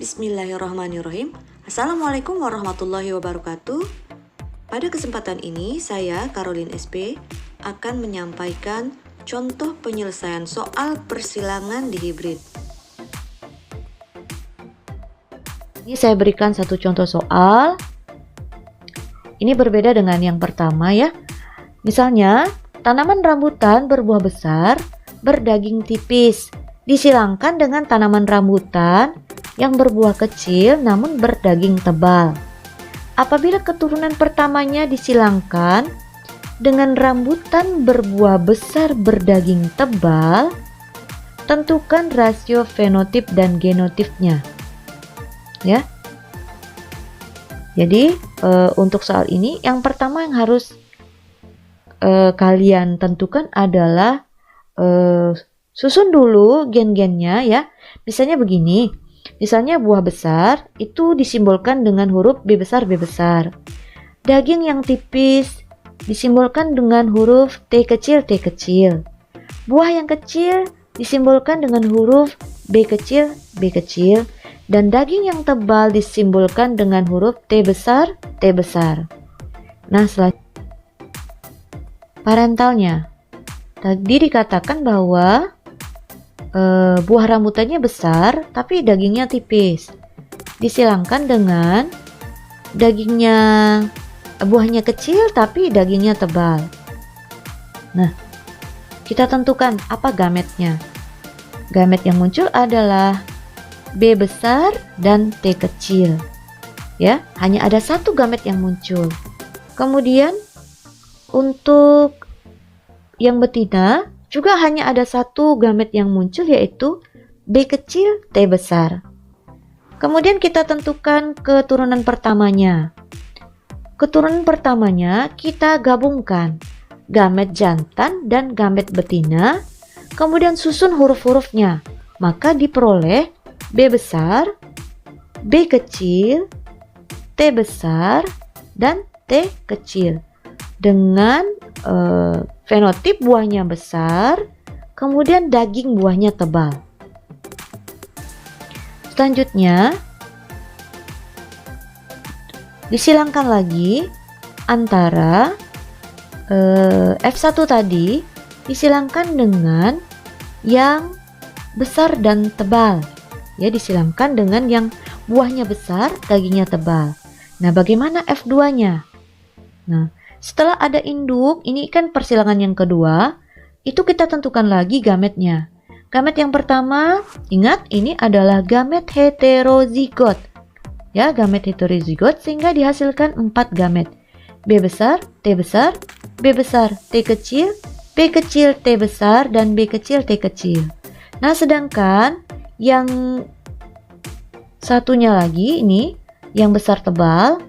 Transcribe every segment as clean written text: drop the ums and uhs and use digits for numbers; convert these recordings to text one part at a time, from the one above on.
Bismillahirrahmanirrahim. Assalamualaikum warahmatullahi wabarakatuh. Pada kesempatan ini, saya Caroline SP akan menyampaikan contoh penyelesaian soal persilangan di hibrid. Ini saya berikan satu contoh soal. Ini berbeda dengan yang pertama ya. Misalnya, tanaman rambutan berbuah besar, berdaging tipis, disilangkan dengan tanaman rambutan yang berbuah kecil namun berdaging tebal. Apabila keturunan pertamanya disilangkan dengan rambutan berbuah besar berdaging tebal, tentukan rasio fenotip dan genotipnya. Ya. Jadi untuk soal ini yang pertama yang harus kalian tentukan adalah susun dulu gen-gennya ya. Misalnya begini. Misalnya buah besar itu disimbolkan dengan huruf B besar B besar. Daging yang tipis disimbolkan dengan huruf T kecil T kecil. Buah yang kecil disimbolkan dengan huruf B kecil B kecil. Dan daging yang tebal disimbolkan dengan huruf T besar T besar. Nah, selanjutnya parentalnya. Tadi dikatakan bahwa buah rambutannya besar tapi dagingnya tipis. Disilangkan dengan buahnya kecil tapi dagingnya tebal. Nah, kita tentukan apa gametnya. Gamet yang muncul adalah B besar dan T kecil. Ya, hanya ada satu gamet yang muncul. Kemudian untuk yang betina juga hanya ada satu gamet yang muncul, yaitu B kecil T besar. Kemudian kita tentukan keturunan pertamanya. Keturunan pertamanya kita gabungkan gamet jantan dan gamet betina, kemudian susun huruf-hurufnya. Maka diperoleh B besar, B kecil, T besar, dan T kecil. Dengan fenotip buahnya besar, kemudian daging buahnya tebal. Selanjutnya, disilangkan lagi antara F1 tadi disilangkan dengan yang besar dan tebal. Ya, disilangkan dengan yang buahnya besar, dagingnya tebal. Nah, bagaimana F2-nya? Nah, setelah ada induk, ini kan persilangan yang kedua, itu kita tentukan lagi gametnya. Gamet yang pertama, ingat ini adalah gamet heterozigot. Ya, gamet heterozigot sehingga dihasilkan 4 gamet. B besar, T besar, B besar, T kecil, B kecil, T besar, dan B kecil, T kecil. Nah, sedangkan yang satunya lagi ini, yang besar tebal,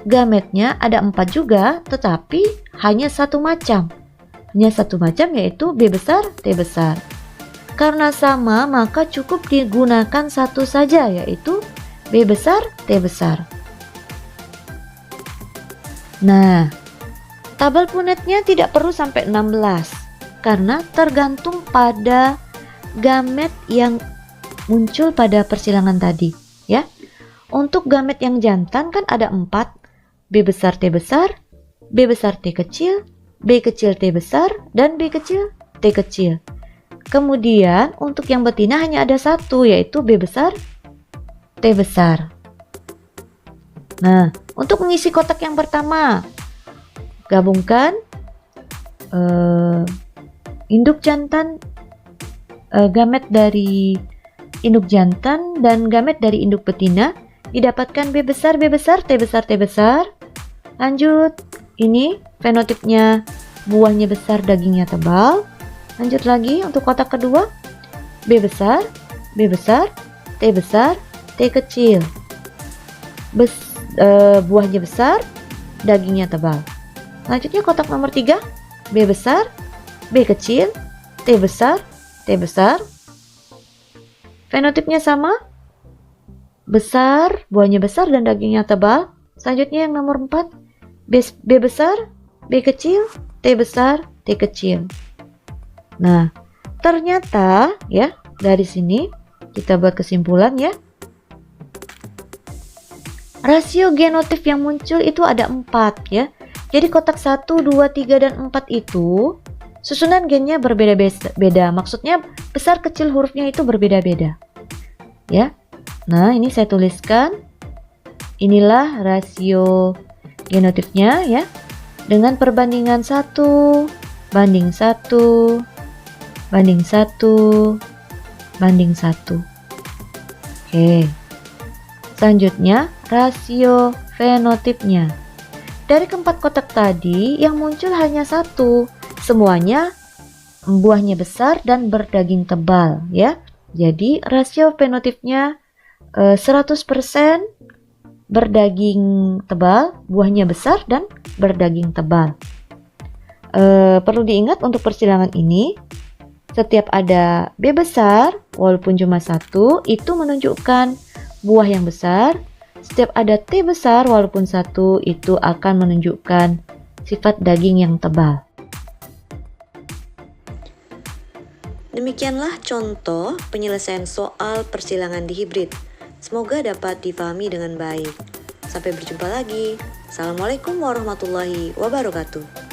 gametnya ada 4 juga, tetapi hanya satu macam. Hanya satu macam, yaitu B besar, T besar. Karena sama, maka cukup digunakan satu saja, yaitu B besar, T besar. Nah, tabel punetnya tidak perlu sampai 16, karena tergantung pada gamet yang muncul pada persilangan tadi. Ya, untuk gamet yang jantan kan ada 4, B besar T besar, B besar T kecil, B kecil T besar, dan B kecil T kecil. Kemudian untuk yang betina hanya ada satu, yaitu B besar T besar. Nah, untuk mengisi kotak yang pertama, gabungkan induk jantan, gamet dari induk jantan dan gamet dari induk betina, didapatkan B besar, B besar, T besar, T besar. Lanjut, ini fenotipnya buahnya besar, dagingnya tebal. Lanjut lagi untuk kotak kedua, B besar, B besar, T besar, T kecil. Buahnya besar, dagingnya tebal. Lanjutnya kotak nomor 3, B besar, B kecil, T besar, T besar. Fenotipnya sama, besar, buahnya besar dan dagingnya tebal. Selanjutnya yang nomor 4, B besar, B kecil, T besar, T kecil. Nah, ternyata ya dari sini kita buat kesimpulan ya. Rasio genotif yang muncul itu ada 4 ya. Jadi kotak 1, 2, 3, dan 4 itu susunan gennya berbeda-beda. Maksudnya besar kecil hurufnya itu berbeda-beda. Ya. Nah, ini saya tuliskan. Inilah rasio genotifnya ya. Dengan perbandingan 1 banding 1 banding 1 banding 1. Oke. Selanjutnya, rasio fenotipnya. Dari keempat kotak tadi, yang muncul hanya 1. Semuanya buahnya besar dan berdaging tebal ya. Jadi rasio fenotipnya 100% berdaging tebal, buahnya besar dan berdaging tebal. Perlu diingat untuk persilangan ini, setiap ada B besar walaupun cuma 1 itu menunjukkan buah yang besar. Setiap ada T besar walaupun 1 itu akan menunjukkan sifat daging yang tebal. Demikianlah contoh penyelesaian soal persilangan di hibrid. Semoga dapat difahami dengan baik. Sampai berjumpa lagi. Assalamualaikum warahmatullahi wabarakatuh.